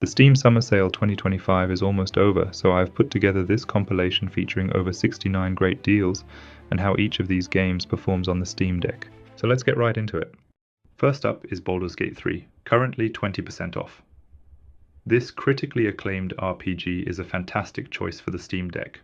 The Steam Summer Sale 2025 is almost over, so I've put together this compilation featuring over 69 great deals and how each of these games performs on the Steam Deck. So let's get right into it. First up is Baldur's Gate 3, currently 20% off. This critically acclaimed RPG is a fantastic choice for the Steam Deck.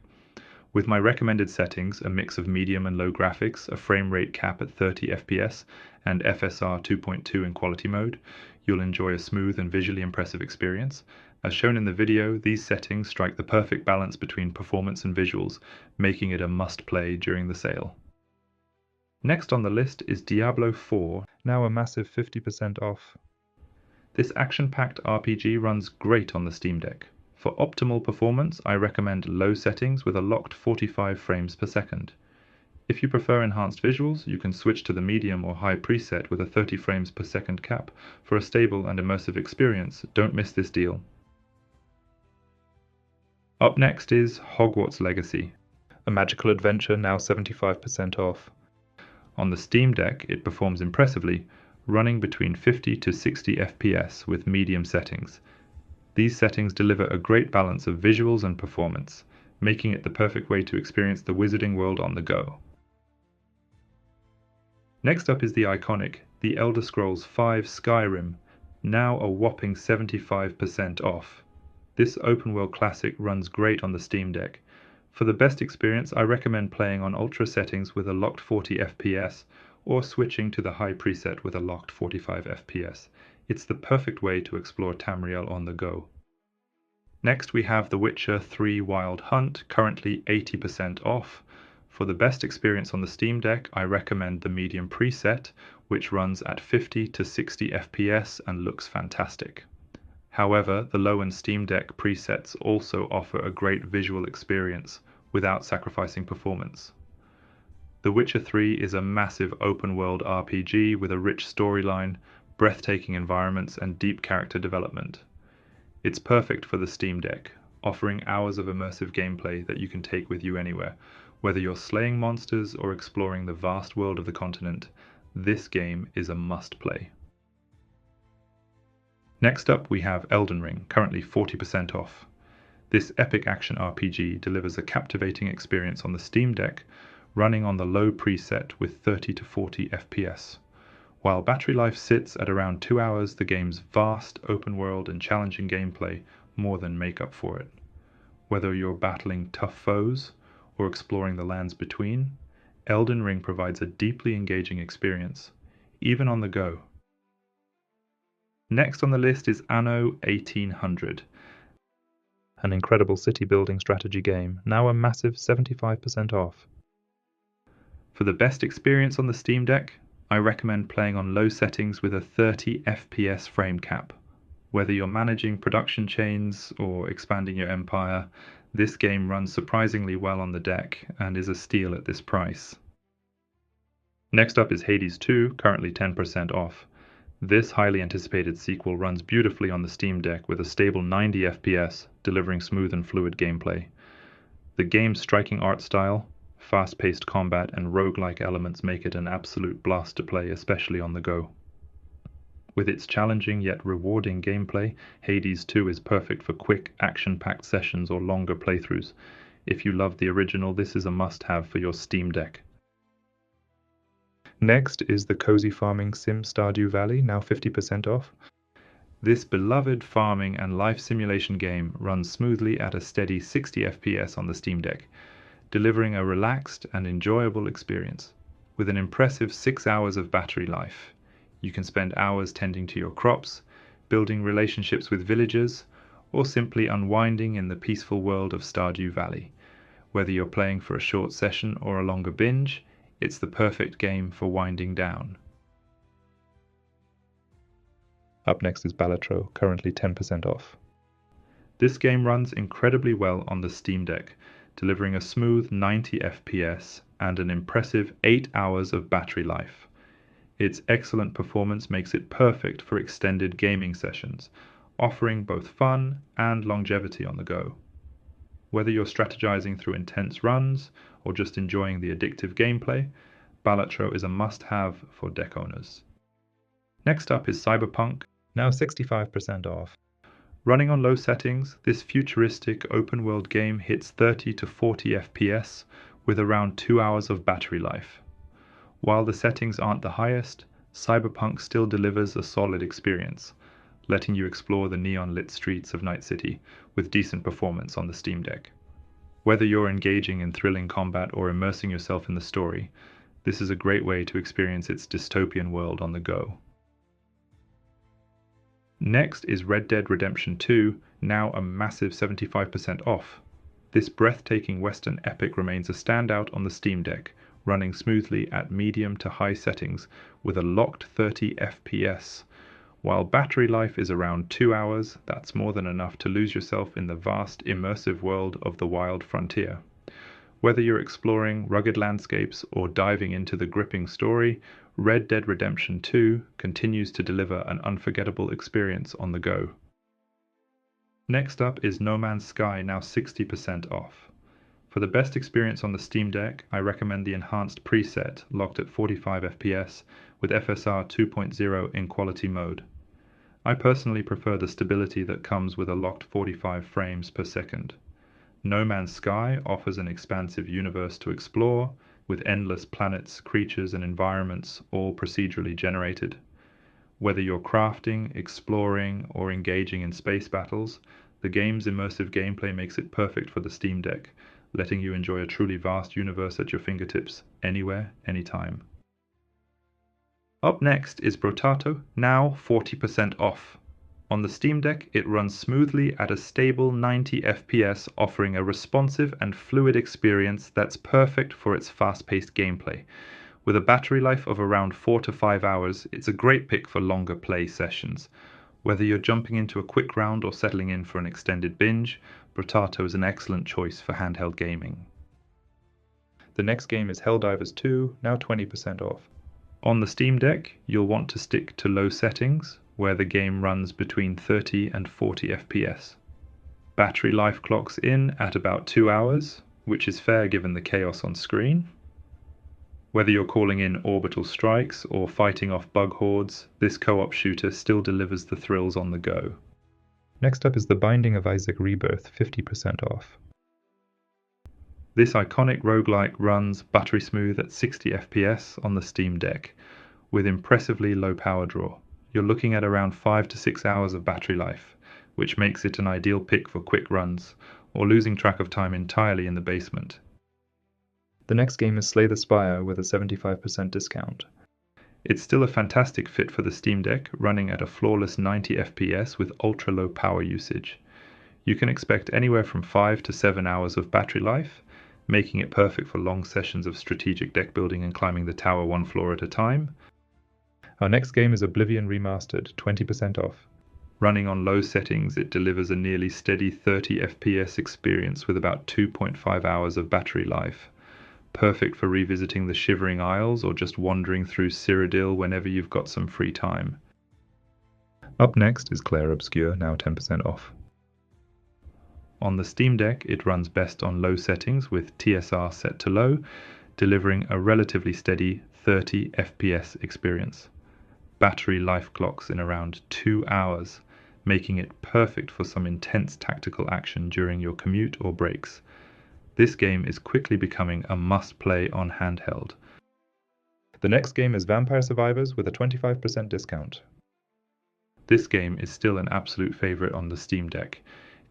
With my recommended settings, a mix of medium and low graphics, a frame rate cap at 30 FPS, and FSR 2.2 in quality mode, you'll enjoy a smooth and visually impressive experience. As shown in the video, these settings strike the perfect balance between performance and visuals, making it a must-play during the sale. Next on the list is Diablo 4, now a massive 50% off. This action-packed RPG runs great on the Steam Deck. For optimal performance, I recommend low settings with a locked 45 frames per second. If you prefer enhanced visuals, you can switch to the medium or high preset with a 30 frames per second cap. For a stable and immersive experience, don't miss this deal. Up next is Hogwarts Legacy, a magical adventure now 75% off. On the Steam Deck, it performs impressively, running between 50 to 60 FPS with medium settings. These settings deliver a great balance of visuals and performance, making it the perfect way to experience the wizarding world on the go. Next up is the iconic The Elder Scrolls V Skyrim, now a whopping 75% off. This open-world classic runs great on the Steam Deck. For the best experience, I recommend playing on ultra settings with a locked 40 FPS, or switching to the high preset with a locked 45 FPS. It's the perfect way to explore Tamriel on the go. Next we have The Witcher 3 Wild Hunt, currently 80% off. For the best experience on the Steam Deck, I recommend the medium preset, which runs at 50 to 60 FPS and looks fantastic. However, the low-end Steam Deck presets also offer a great visual experience without sacrificing performance. The Witcher 3 is a massive open-world RPG with a rich storyline, breathtaking environments, and deep character development. It's perfect for the Steam Deck, offering hours of immersive gameplay that you can take with you anywhere. Whether you're slaying monsters or exploring the vast world of the continent, this game is a must-play. Next up we have Elden Ring, currently 40% off. This epic action RPG delivers a captivating experience on the Steam Deck, running on the low preset with 30 to 40 FPS. While battery life sits at around 2 hours, the game's vast, open world and challenging gameplay more than make up for it. Whether you're battling tough foes or exploring the lands between, Elden Ring provides a deeply engaging experience, even on the go. Next on the list is Anno 1800, an incredible city-building strategy game, now a massive 75% off. For the best experience on the Steam Deck, I recommend playing on low settings with a 30 FPS frame cap. Whether you're managing production chains or expanding your empire, this game runs surprisingly well on the deck and is a steal at this price. Next up is Hades 2, currently 10% off. This highly anticipated sequel runs beautifully on the Steam Deck with a stable 90 FPS, delivering smooth and fluid gameplay. The game's striking art style, fast-paced combat, and roguelike elements make it an absolute blast to play, especially on the go. With its challenging yet rewarding gameplay, Hades 2 is perfect for quick, action-packed sessions or longer playthroughs. If you love the original, this is a must-have for your Steam Deck. Next is the cozy farming sim Stardew Valley, now 50% off. This beloved farming and life simulation game runs smoothly at a steady 60 FPS on the Steam Deck, delivering a relaxed and enjoyable experience. With an impressive 6 hours of battery life, you can spend hours tending to your crops, building relationships with villagers, or simply unwinding in the peaceful world of Stardew Valley. Whether you're playing for a short session or a longer binge, it's the perfect game for winding down. Up next is Balatro, currently 10% off. This game runs incredibly well on the Steam Deck, delivering a smooth 90 FPS and an impressive 8 hours of battery life. Its excellent performance makes it perfect for extended gaming sessions, offering both fun and longevity on the go. Whether you're strategizing through intense runs or just enjoying the addictive gameplay, Balatro is a must-have for deck owners. Next up is Cyberpunk, now 65% off. Running on low settings, this futuristic open-world game hits 30 to 40 FPS with around 2 hours of battery life. While the settings aren't the highest, Cyberpunk still delivers a solid experience, letting you explore the neon-lit streets of Night City with decent performance on the Steam Deck. Whether you're engaging in thrilling combat or immersing yourself in the story, this is a great way to experience its dystopian world on the go. Next is Red Dead Redemption 2, now a massive 75% off. This breathtaking Western epic remains a standout on the Steam Deck, running smoothly at medium to high settings with a locked 30 FPS. While battery life is around 2 hours, that's more than enough to lose yourself in the vast, immersive world of the wild frontier. Whether you're exploring rugged landscapes or diving into the gripping story, Red Dead Redemption 2 continues to deliver an unforgettable experience on the go. Next up is No Man's Sky, now 60% off. For the best experience on the Steam Deck, I recommend the enhanced preset, locked at 45 FPS, with FSR 2.0 in quality mode. I personally prefer the stability that comes with a locked 45 frames per second. No Man's Sky offers an expansive universe to explore, with endless planets, creatures, and environments, all procedurally generated. Whether you're crafting, exploring, or engaging in space battles, the game's immersive gameplay makes it perfect for the Steam Deck, letting you enjoy a truly vast universe at your fingertips, anywhere, anytime. Up next is Brotato, now 40% off. On the Steam Deck, it runs smoothly at a stable 90 FPS, offering a responsive and fluid experience that's perfect for its fast-paced gameplay. With a battery life of around 4 to 5 hours, it's a great pick for longer play sessions. Whether you're jumping into a quick round or settling in for an extended binge, Brotato is an excellent choice for handheld gaming. The next game is Helldivers 2, now 20% off. On the Steam Deck, you'll want to stick to low settings, where the game runs between 30 and 40 FPS. Battery life clocks in at about 2 hours, which is fair given the chaos on screen. Whether you're calling in orbital strikes or fighting off bug hordes, this co-op shooter still delivers the thrills on the go. Next up is The Binding of Isaac Rebirth, 50% off. This iconic roguelike runs buttery smooth at 60 FPS on the Steam Deck, with impressively low power draw. You're looking at around 5 to 6 hours of battery life, which makes it an ideal pick for quick runs, or losing track of time entirely in the basement. The next game is Slay the Spire with a 75% discount. It's still a fantastic fit for the Steam Deck, running at a flawless 90 FPS with ultra-low power usage. You can expect anywhere from 5 to 7 hours of battery life, making it perfect for long sessions of strategic deck building and climbing the tower one floor at a time. Our next game is Oblivion Remastered, 20% off. Running on low settings, it delivers a nearly steady 30 FPS experience with about 2.5 hours of battery life. Perfect for revisiting the Shivering Isles or just wandering through Cyrodiil whenever you've got some free time. Up next is Clair Obscur, now 10% off. On the Steam Deck, it runs best on low settings with TSR set to low, delivering a relatively steady 30 FPS experience. Battery life clocks in around 2 hours, making it perfect for some intense tactical action during your commute or breaks. This game is quickly becoming a must-play on handheld. The next game is Vampire Survivors with a 25% discount. This game is still an absolute favorite on the Steam Deck.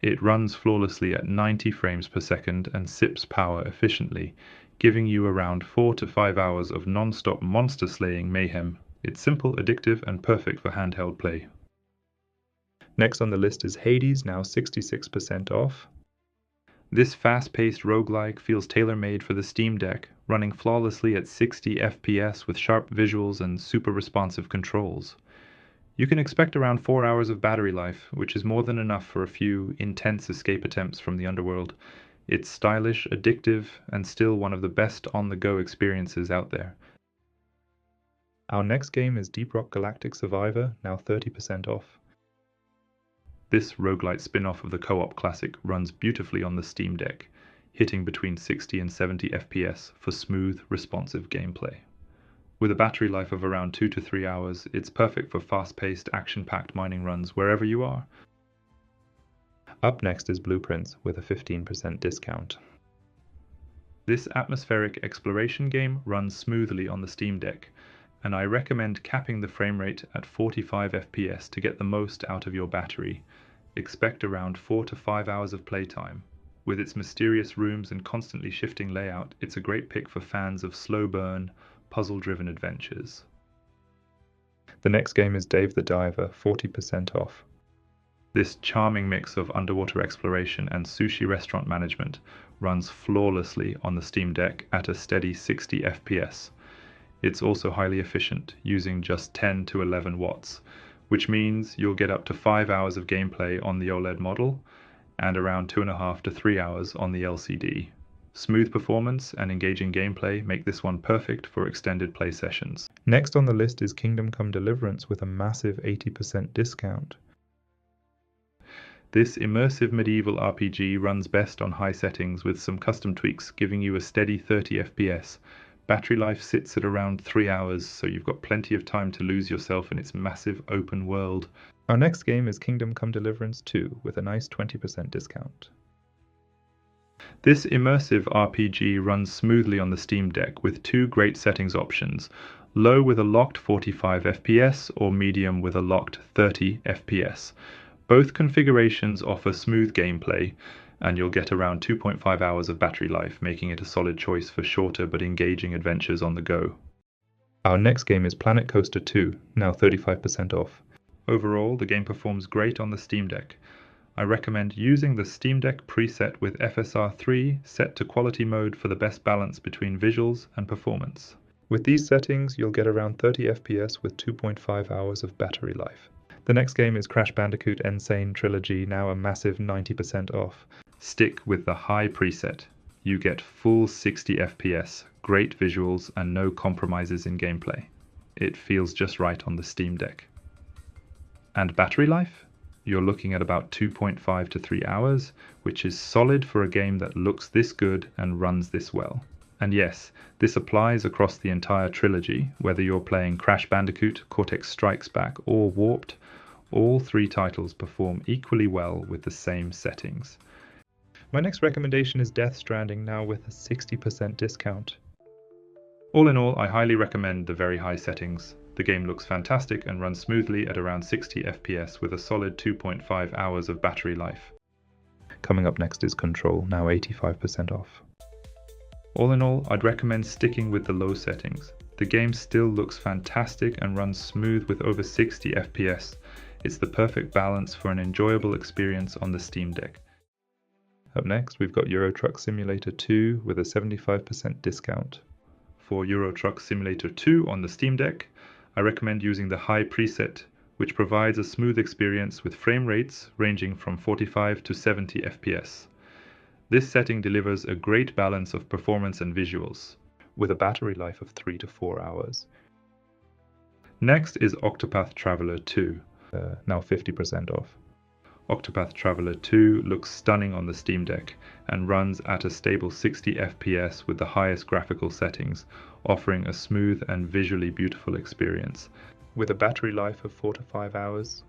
It runs flawlessly at 90 frames per second and sips power efficiently, giving you around 4 to 5 hours of non-stop monster-slaying mayhem. It's simple, addictive, and perfect for handheld play. Next on the list is Hades, now 66% off. This fast-paced roguelike feels tailor-made for the Steam Deck, running flawlessly at 60 FPS with sharp visuals and super responsive controls. You can expect around 4 hours of battery life, which is more than enough for a few intense escape attempts from the underworld. It's stylish, addictive, and still one of the best on-the-go experiences out there. Our next game is Deep Rock Galactic Survivor, now 30% off. This roguelite spin-off of the co-op classic runs beautifully on the Steam Deck, hitting between 60 and 70 FPS for smooth, responsive gameplay. With a battery life of around 2 to 3 hours, it's perfect for fast-paced, action-packed mining runs wherever you are. Up next is Blueprints with a 15% discount. This atmospheric exploration game runs smoothly on the Steam Deck, and I recommend capping the frame rate at 45 FPS to get the most out of your battery. Expect around 4 to 5 hours of playtime. With its mysterious rooms and constantly shifting layout, it's a great pick for fans of slow burn, puzzle-driven adventures. The next game is Dave the Diver, 40% off. This charming mix of underwater exploration and sushi restaurant management runs flawlessly on the Steam Deck at a steady 60 FPS. It's also highly efficient, using just 10 to 11 watts, which means you'll get up to 5 hours of gameplay on the OLED model and around 2.5 to 3 hours on the LCD. Smooth performance and engaging gameplay make this one perfect for extended play sessions. Next on the list is Kingdom Come Deliverance with a massive 80% discount. This immersive medieval RPG runs best on high settings with some custom tweaks giving you a steady 30 FPS. Battery life sits at around 3 hours, so you've got plenty of time to lose yourself in its massive open world. Our next game is Kingdom Come Deliverance 2 with a nice 20% discount. This immersive RPG runs smoothly on the Steam Deck with two great settings options, low with a locked 45 FPS or medium with a locked 30 FPS. Both configurations offer smooth gameplay, and you'll get around 2.5 hours of battery life, making it a solid choice for shorter but engaging adventures on the go. Our next game is Planet Coaster 2, now 35% off. Overall, the game performs great on the Steam Deck. I recommend using the Steam Deck preset with FSR3 set to quality mode for the best balance between visuals and performance. With these settings, you'll get around 30 FPS with 2.5 hours of battery life. The next game is Crash Bandicoot Sane Trilogy, now a massive 90% off. Stick with the high preset. You get full 60 FPS, great visuals, and no compromises in gameplay. It feels just right on the Steam Deck. And battery life? You're looking at about 2.5 to 3 hours, which is solid for a game that looks this good and runs this well. And yes, this applies across the entire trilogy, whether you're playing Crash Bandicoot, Cortex Strikes Back, or Warped. All three titles perform equally well with the same settings. My next recommendation is Death Stranding, now with a 60% discount. All in all, I highly recommend the very high settings. The game looks fantastic and runs smoothly at around 60 FPS with a solid 2.5 hours of battery life. Coming up next is Control, now 85% off. All in all, I'd recommend sticking with the low settings. The game still looks fantastic and runs smooth with over 60 FPS. It's the perfect balance for an enjoyable experience on the Steam Deck. Up next, we've got Euro Truck Simulator 2 with a 75% discount. For Euro Truck Simulator 2 on the Steam Deck, I recommend using the high preset, which provides a smooth experience with frame rates ranging from 45 to 70 FPS. This setting delivers a great balance of performance and visuals, with a battery life of 3 to 4 hours. Next is Octopath Traveler 2, now 50% off. Octopath Traveler 2 looks stunning on the Steam Deck and runs at a stable 60 FPS with the highest graphical settings, offering a smooth and visually beautiful experience. With a battery life of 4 to 5 hours.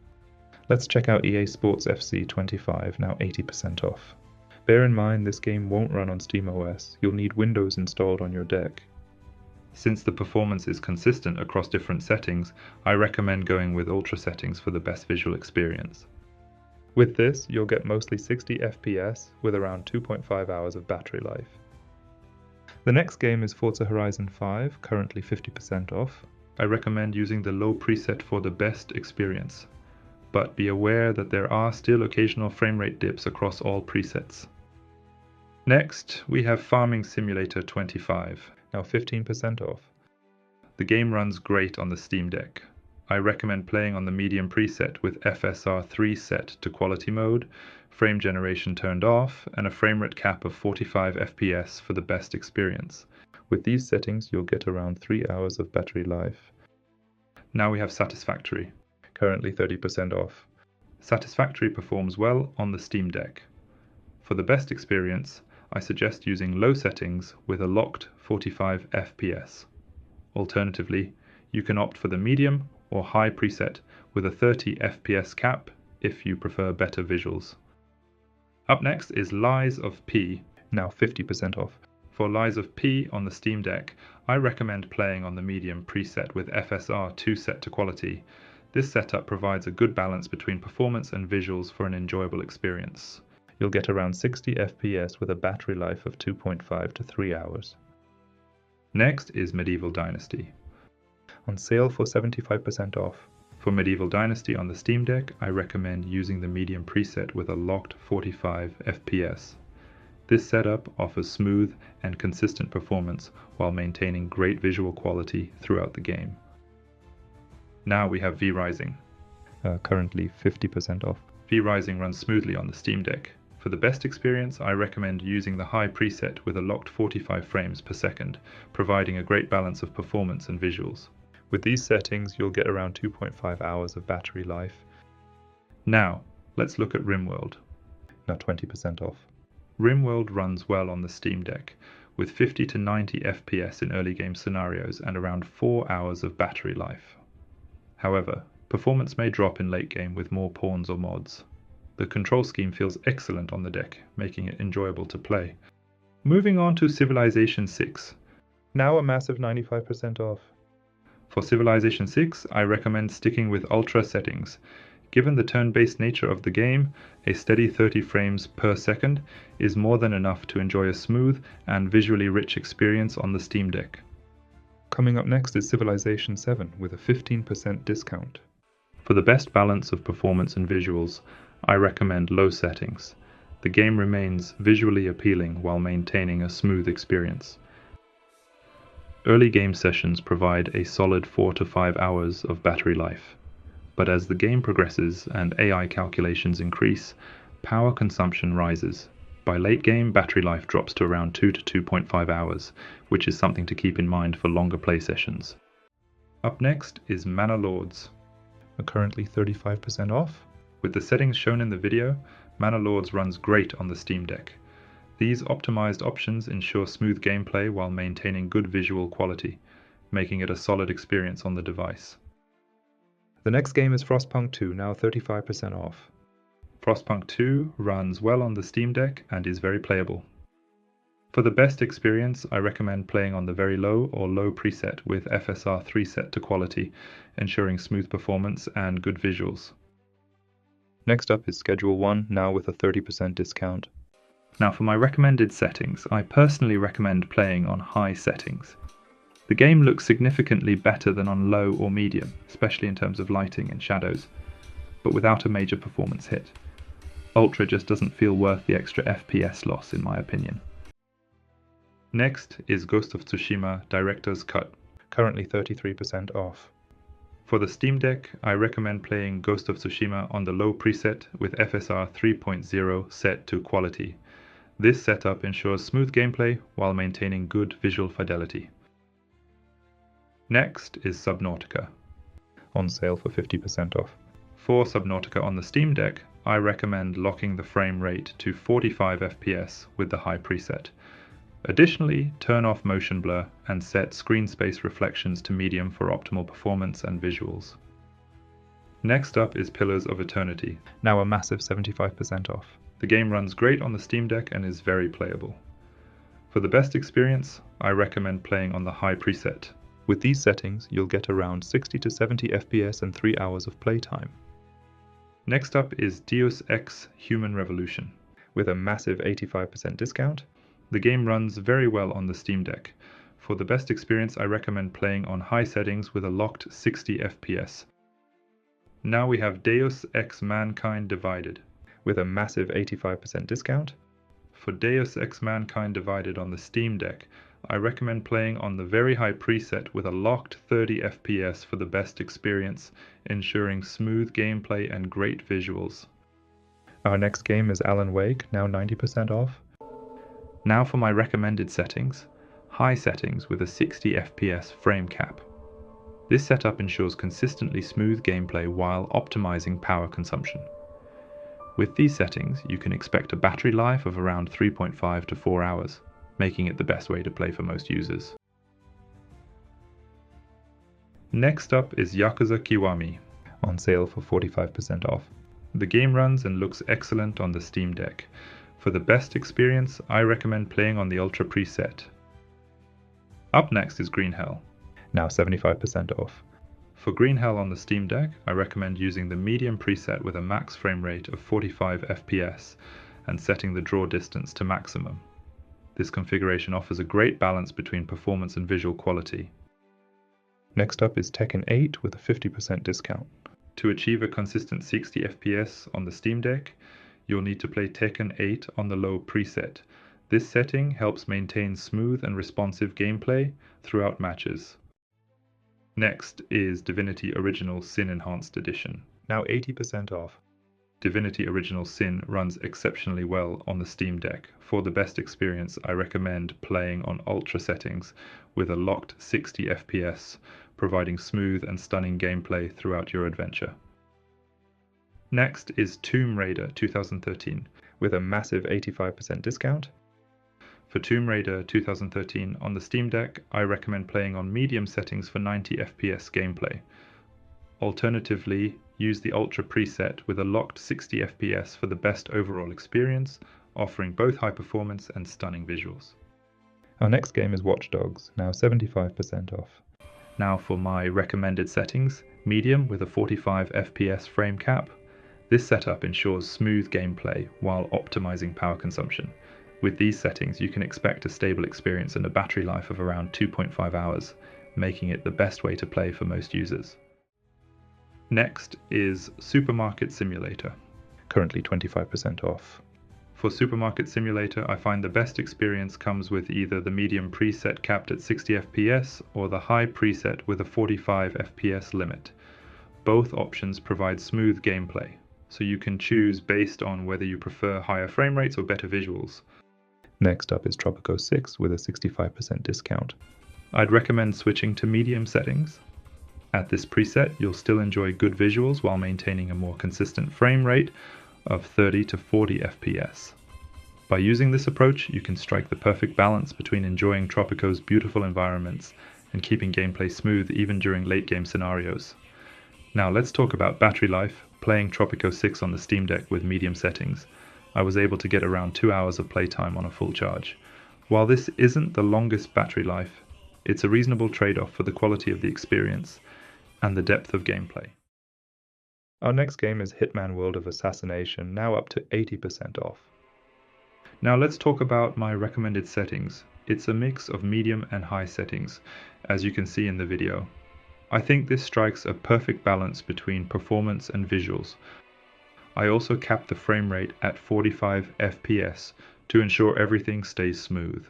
Let's check out EA Sports FC 25, now 80% off. Bear in mind this game won't run on SteamOS, you'll need Windows installed on your deck. Since the performance is consistent across different settings, I recommend going with Ultra settings for the best visual experience. With this, you'll get mostly 60 FPS with around 2.5 hours of battery life. The next game is Forza Horizon 5, currently 50% off. I recommend using the low preset for the best experience, but be aware that there are still occasional frame rate dips across all presets. Next, we have Farming Simulator 25, now 15% off. The game runs great on the Steam Deck. I recommend playing on the medium preset with FSR3 set to quality mode, frame generation turned off, and a frame rate cap of 45 FPS for the best experience. With these settings, you'll get around 3 hours of battery life. Now we have Satisfactory, currently 30% off. Satisfactory performs well on the Steam Deck. For the best experience, I suggest using low settings with a locked 45 FPS. Alternatively, you can opt for the medium or high preset with a 30 FPS cap if you prefer better visuals. Up next is Lies of P, now 50% off. For Lies of P on the Steam Deck, I recommend playing on the medium preset with FSR 2 set to quality. This setup provides a good balance between performance and visuals for an enjoyable experience. You'll get around 60 FPS with a battery life of 2.5 to 3 hours. Next is Medieval Dynasty, on sale for 75% off. For Medieval Dynasty on the Steam Deck, I recommend using the medium preset with a locked 45 FPS. This setup offers smooth and consistent performance while maintaining great visual quality throughout the game. Now we have V-Rising, currently 50% off. V-Rising runs smoothly on the Steam Deck. For the best experience, I recommend using the high preset with a locked 45 frames per second, providing a great balance of performance and visuals. With these settings, you'll get around 2.5 hours of battery life. Now, let's look at RimWorld, now 20% off. RimWorld runs well on the Steam Deck, with 50 to 90 FPS in early game scenarios and around 4 hours of battery life. However, performance may drop in late game with more pawns or mods. The control scheme feels excellent on the deck, making it enjoyable to play. Moving on to Civilization 6, now a massive 95% off. For Civilization 6, I recommend sticking with Ultra settings. Given the turn-based nature of the game, a steady 30 frames per second is more than enough to enjoy a smooth and visually rich experience on the Steam Deck. Coming up next is Civilization 7 with a 15% discount. For the best balance of performance and visuals, I recommend low settings. The game remains visually appealing while maintaining a smooth experience. Early game sessions provide a solid 4 to 5 hours of battery life. But as the game progresses and AI calculations increase, power consumption rises. By late game, battery life drops to around 2 to 2.5 hours, which is something to keep in mind for longer play sessions. Up next is Manor Lords, currently 35% off. With the settings shown in the video, Manor Lords runs great on the Steam Deck. These optimized options ensure smooth gameplay while maintaining good visual quality, making it a solid experience on the device. The next game is Frostpunk 2, now 35% off. Frostpunk 2 runs well on the Steam Deck and is very playable. For the best experience, I recommend playing on the very low or low preset with FSR 3 set to quality, ensuring smooth performance and good visuals. Next up is Schedule 1, now with a 30% discount. Now for my recommended settings, I personally recommend playing on high settings. The game looks significantly better than on low or medium, especially in terms of lighting and shadows, but without a major performance hit. Ultra just doesn't feel worth the extra FPS loss in my opinion. Next is Ghost of Tsushima Director's Cut, currently 33% off. For the Steam Deck, I recommend playing Ghost of Tsushima on the low preset with FSR 3.0 set to quality. This setup ensures smooth gameplay while maintaining good visual fidelity. Next is Subnautica, on sale for 50% off. For Subnautica on the Steam Deck, I recommend locking the frame rate to 45 FPS with the high preset. Additionally, turn off motion blur and set screen space reflections to medium for optimal performance and visuals. Next up is Pillars of Eternity, now a massive 75% off. The game runs great on the Steam Deck and is very playable. For the best experience, I recommend playing on the high preset. With these settings, you'll get around 60 to 70 FPS and 3 hours of playtime. Next up is Deus Ex Human Revolution, with a massive 85% discount. The game runs very well on the Steam Deck. For the best experience, I recommend playing on high settings with a locked 60 FPS. Now we have Deus Ex Mankind Divided, with a massive 85% discount. For Deus Ex Mankind Divided on the Steam Deck, I recommend playing on the very high preset with a locked 30 FPS for the best experience, ensuring smooth gameplay and great visuals. Our next game is Alan Wake, now 90% off. Now for my recommended settings, high settings with a 60 FPS frame cap. This setup ensures consistently smooth gameplay while optimizing power consumption. With these settings, you can expect a battery life of around 3.5 to 4 hours, making it the best way to play for most users. Next up is Yakuza Kiwami, on sale for 45% off. The game runs and looks excellent on the Steam Deck. For the best experience, I recommend playing on the Ultra preset. Up next is Green Hell, now 75% off. For Green Hell on the Steam Deck, I recommend using the medium preset with a max frame rate of 45 FPS and setting the draw distance to maximum. This configuration offers a great balance between performance and visual quality. Next up is Tekken 8 with a 50% discount. To achieve a consistent 60 FPS on the Steam Deck, you'll need to play Tekken 8 on the low preset. This setting helps maintain smooth and responsive gameplay throughout matches. Next is Divinity Original Sin Enhanced Edition, now 80% off. Divinity Original Sin runs exceptionally well on the Steam Deck. For the best experience, I recommend playing on Ultra settings with a locked 60 FPS, providing smooth and stunning gameplay throughout your adventure. Next is Tomb Raider 2013, with a massive 85% discount. For Tomb Raider 2013 on the Steam Deck, I recommend playing on medium settings for 90 FPS gameplay. Alternatively, use the Ultra preset with a locked 60 FPS for the best overall experience, offering both high performance and stunning visuals. Our next game is Watch Dogs, now 75% off. Now for my recommended settings, medium with a 45 FPS frame cap. This setup ensures smooth gameplay while optimizing power consumption. With these settings, you can expect a stable experience and a battery life of around 2.5 hours, making it the best way to play for most users. Next is Supermarket Simulator, currently 25% off. For Supermarket Simulator, I find the best experience comes with either the medium preset capped at 60 FPS or the high preset with a 45 FPS limit. Both options provide smooth gameplay, so you can choose based on whether you prefer higher frame rates or better visuals. Next up is Tropico 6 with a 65% discount. I'd recommend switching to medium settings. At this preset, you'll still enjoy good visuals while maintaining a more consistent frame rate of 30 to 40 FPS. By using this approach, you can strike the perfect balance between enjoying Tropico's beautiful environments and keeping gameplay smooth even during late game scenarios. Now let's talk about battery life. Playing Tropico 6 on the Steam Deck with medium settings, I was able to get around 2 hours of playtime on a full charge. While this isn't the longest battery life, it's a reasonable trade-off for the quality of the experience and the depth of gameplay. Our next game is Hitman World of Assassination, now up to 80% off. Now let's talk about my recommended settings. It's a mix of medium and high settings, as you can see in the video. I think this strikes a perfect balance between performance and visuals. I also capped the frame rate at 45 FPS to ensure everything stays smooth.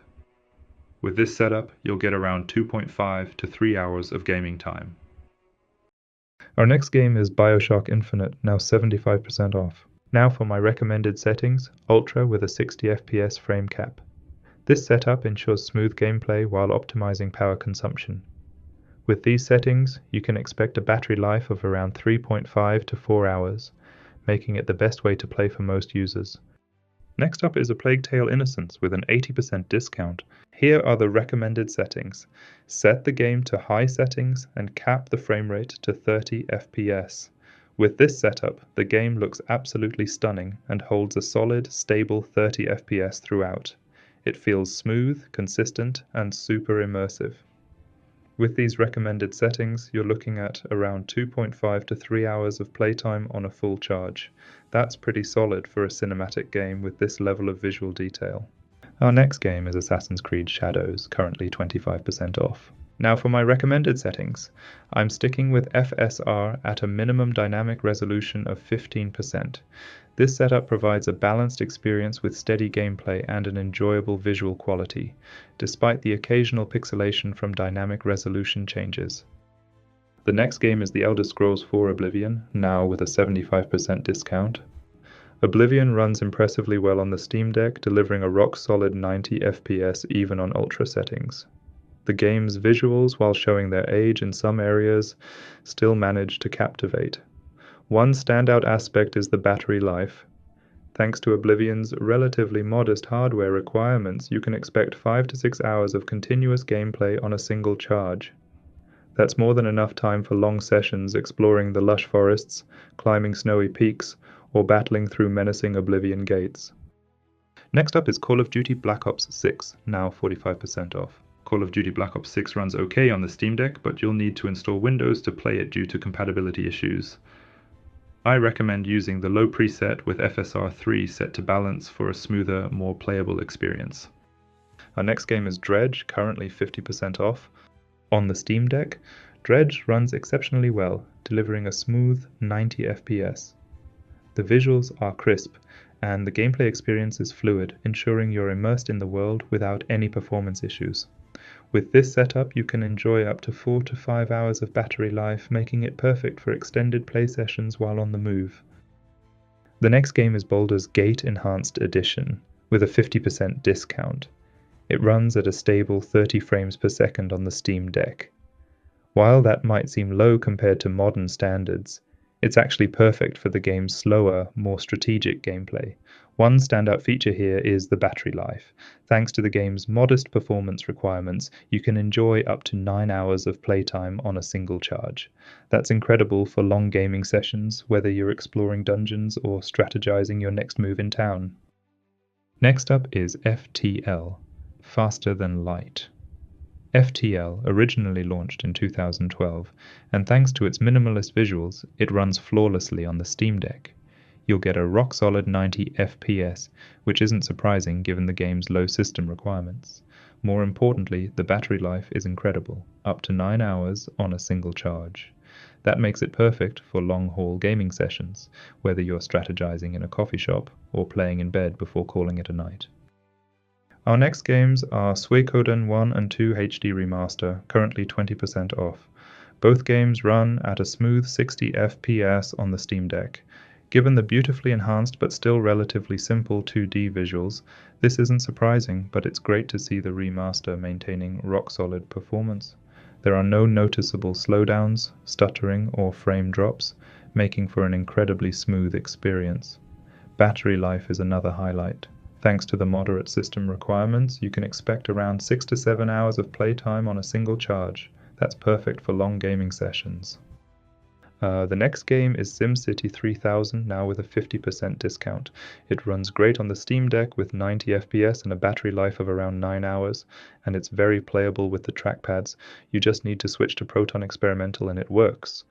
With this setup, you'll get around 2.5 to 3 hours of gaming time. Our next game is BioShock Infinite, now 75% off. Now for my recommended settings, Ultra with a 60 FPS frame cap. This setup ensures smooth gameplay while optimizing power consumption. With these settings, you can expect a battery life of around 3.5 to 4 hours, making it the best way to play for most users. Next up is A Plague Tale Innocence with an 80% discount. Here are the recommended settings. Set the game to high settings and cap the frame rate to 30 FPS. With this setup, the game looks absolutely stunning and holds a solid, stable 30 FPS throughout. It feels smooth, consistent, and super immersive. With these recommended settings, you're looking at around 2.5 to 3 hours of playtime on a full charge. That's pretty solid for a cinematic game with this level of visual detail. Our next game is Assassin's Creed Shadows, currently 25% off. Now for my recommended settings. I'm sticking with FSR at a minimum dynamic resolution of 15%. This setup provides a balanced experience with steady gameplay and an enjoyable visual quality, despite the occasional pixelation from dynamic resolution changes. The next game is The Elder Scrolls IV Oblivion, now with a 75% discount. Oblivion runs impressively well on the Steam Deck, delivering a rock-solid 90 FPS even on ultra settings. The game's visuals, while showing their age in some areas, still manage to captivate. One standout aspect is the battery life. Thanks to Oblivion's relatively modest hardware requirements, you can expect 5 to 6 hours of continuous gameplay on a single charge. That's more than enough time for long sessions exploring the lush forests, climbing snowy peaks, or battling through menacing Oblivion gates. Next up is Call of Duty Black Ops 6, now 45% off. Call of Duty Black Ops 6 runs okay on the Steam Deck, but you'll need to install Windows to play it due to compatibility issues. I recommend using the low preset with FSR 3 set to balance for a smoother, more playable experience. Our next game is Dredge, currently 50% off. On the Steam Deck, Dredge runs exceptionally well, delivering a smooth 90 FPS. The visuals are crisp, and the gameplay experience is fluid, ensuring you're immersed in the world without any performance issues. With this setup, you can enjoy up to 4 to 5 hours of battery life, making it perfect for extended play sessions while on the move. The next game is Baldur's Gate Enhanced Edition, with a 50% discount. It runs at a stable 30 frames per second on the Steam Deck. While that might seem low compared to modern standards, it's actually perfect for the game's slower, more strategic gameplay. One standout feature here is the battery life. Thanks to the game's modest performance requirements, you can enjoy up to 9 hours of playtime on a single charge. That's incredible for long gaming sessions, whether you're exploring dungeons or strategizing your next move in town. Next up is FTL, Faster Than Light. FTL originally launched in 2012, and thanks to its minimalist visuals, it runs flawlessly on the Steam Deck. You'll get a rock-solid 90 FPS, which isn't surprising given the game's low system requirements. More importantly, the battery life is incredible, up to 9 hours on a single charge. That makes it perfect for long-haul gaming sessions, whether you're strategizing in a coffee shop or playing in bed before calling it a night. Our next games are Suikoden 1 and 2 HD Remaster, currently 20% off. Both games run at a smooth 60 FPS on the Steam Deck. Given the beautifully enhanced but still relatively simple 2D visuals, this isn't surprising, but it's great to see the remaster maintaining rock-solid performance. There are no noticeable slowdowns, stuttering, or frame drops, making for an incredibly smooth experience. Battery life is another highlight. Thanks to the moderate system requirements, you can expect around 6 to 7 hours of playtime on a single charge. That's perfect for long gaming sessions. The next game is SimCity 3000, now with a 50% discount. It runs great on the Steam Deck with 90 FPS and a battery life of around 9 hours, and it's very playable with the trackpads. You just need to switch to Proton Experimental and it works.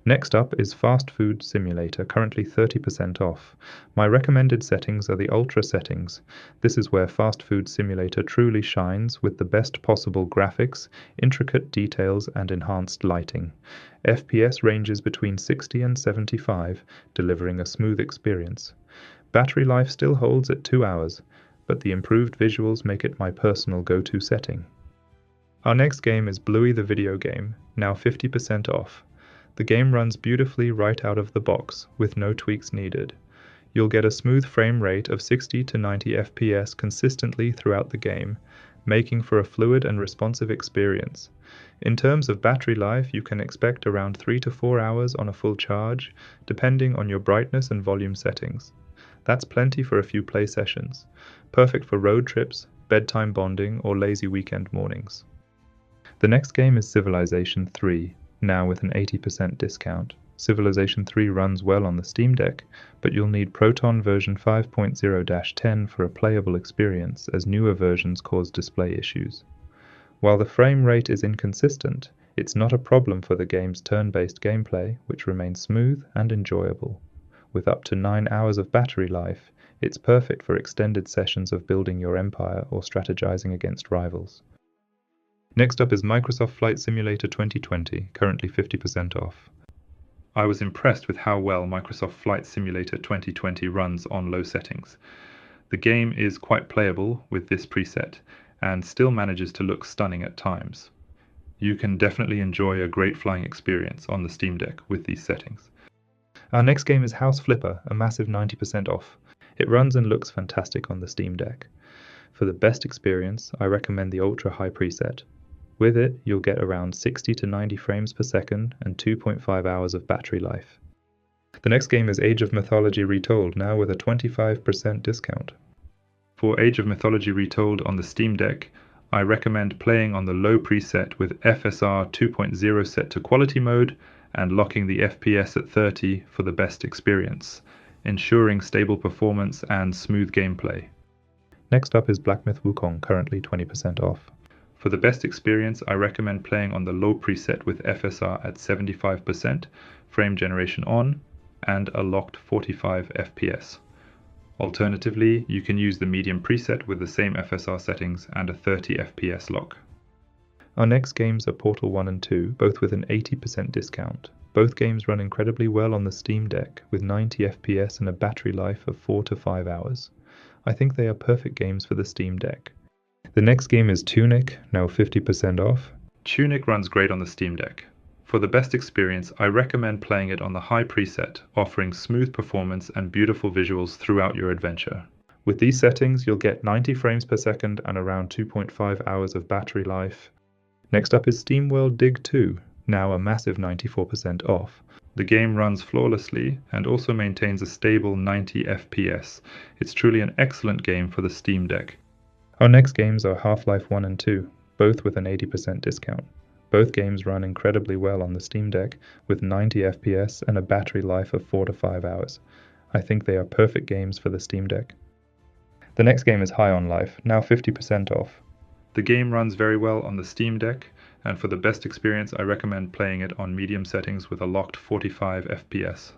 Next up is Fast Food Simulator, currently 30% off. My recommended settings are the Ultra settings. This is where Fast Food Simulator truly shines with the best possible graphics, intricate details, and enhanced lighting. FPS ranges between 60 and 75, delivering a smooth experience. Battery life still holds at 2 hours, but the improved visuals make it my personal go-to setting. Our next game is Bluey the Video Game, now 50% off. The game runs beautifully right out of the box, with no tweaks needed. You'll get a smooth frame rate of 60 to 90 FPS consistently throughout the game, making for a fluid and responsive experience. In terms of battery life, you can expect around 3 to 4 hours on a full charge, depending on your brightness and volume settings. That's plenty for a few play sessions, perfect for road trips, bedtime bonding, or lazy weekend mornings. The next game is Civilization 3. Now with an 80% discount. Civilization 3 runs well on the Steam Deck, but you'll need Proton version 5.0-10 for a playable experience, as newer versions cause display issues. While the frame rate is inconsistent, it's not a problem for the game's turn-based gameplay, which remains smooth and enjoyable. With up to 9 hours of battery life, it's perfect for extended sessions of building your empire or strategizing against rivals. Next up is Microsoft Flight Simulator 2020, currently 50% off. I was impressed with how well Microsoft Flight Simulator 2020 runs on low settings. The game is quite playable with this preset, and still manages to look stunning at times. You can definitely enjoy a great flying experience on the Steam Deck with these settings. Our next game is House Flipper, a massive 90% off. It runs and looks fantastic on the Steam Deck. For the best experience, I recommend the Ultra High preset. With it, you'll get around 60 to 90 frames per second and 2.5 hours of battery life. The next game is Age of Mythology Retold, now with a 25% discount. For Age of Mythology Retold on the Steam Deck, I recommend playing on the low preset with FSR 2.0 set to quality mode and locking the FPS at 30 for the best experience, ensuring stable performance and smooth gameplay. Next up is Black Myth Wukong, currently 20% off. For the best experience, I recommend playing on the low preset with FSR at 75%, frame generation on, and a locked 45 FPS. Alternatively, you can use the medium preset with the same FSR settings and a 30 FPS lock. Our next games are Portal 1 and 2, both with an 80% discount. Both games run incredibly well on the Steam Deck, with 90 FPS and a battery life of 4 to 5 hours. I think they are perfect games for the Steam Deck. The next game is Tunic, now 50% off. Tunic runs great on the Steam Deck. For the best experience, I recommend playing it on the high preset, offering smooth performance and beautiful visuals throughout your adventure. With these settings, you'll get 90 frames per second and around 2.5 hours of battery life. Next up is SteamWorld Dig 2, now a massive 94% off. The game runs flawlessly and also maintains a stable 90 FPS. It's truly an excellent game for the Steam Deck. Our next games are Half-Life 1 and 2, both with an 80% discount. Both games run incredibly well on the Steam Deck, with 90 FPS and a battery life of 4 to 5 hours. I think they are perfect games for the Steam Deck. The next game is High on Life, now 50% off. The game runs very well on the Steam Deck, and for the best experience I recommend playing it on medium settings with a locked 45 FPS.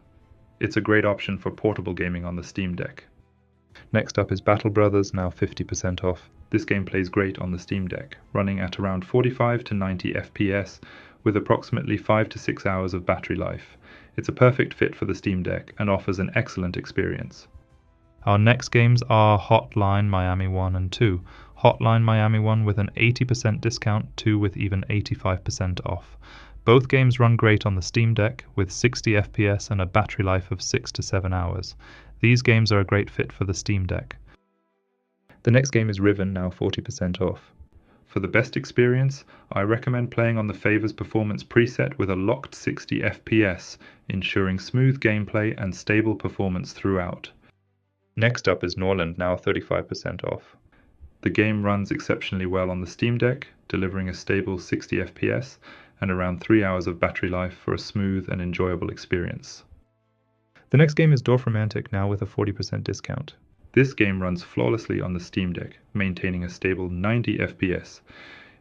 It's a great option for portable gaming on the Steam Deck. Next up is Battle Brothers, now 50% off. This game plays great on the Steam Deck, running at around 45 to 90 FPS with approximately 5 to 6 hours of battery life. It's a perfect fit for the Steam Deck and offers an excellent experience. Our next games are Hotline Miami 1 and 2. Hotline Miami 1 with an 80% discount, 2 with even 85% off. Both games run great on the Steam Deck with 60 FPS and a battery life of 6 to 7 hours. These games are a great fit for the Steam Deck. The next game is Riven, now 40% off. For the best experience, I recommend playing on the Favors Performance preset with a locked 60 FPS, ensuring smooth gameplay and stable performance throughout. Next up is Norland, now 35% off. The game runs exceptionally well on the Steam Deck, delivering a stable 60 FPS and around 3 hours of battery life for a smooth and enjoyable experience. The next game is Dorfromantik, now with a 40% discount. This game runs flawlessly on the Steam Deck, maintaining a stable 90 FPS.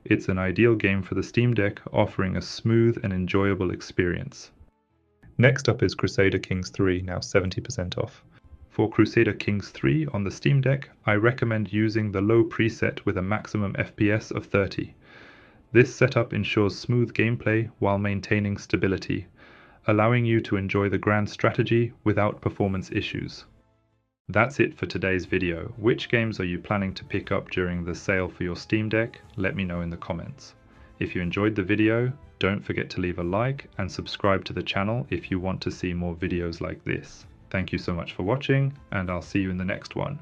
It's an ideal game for the Steam Deck, offering a smooth and enjoyable experience. Next up is Crusader Kings 3, now 70% off. For Crusader Kings 3 on the Steam Deck, I recommend using the low preset with a maximum FPS of 30. This setup ensures smooth gameplay while maintaining stability, allowing you to enjoy the grand strategy without performance issues. That's it for today's video. Which games are you planning to pick up during the sale for your Steam Deck? Let me know in the comments. If you enjoyed the video, don't forget to leave a like and subscribe to the channel if you want to see more videos like this. Thank you so much for watching, and I'll see you in the next one.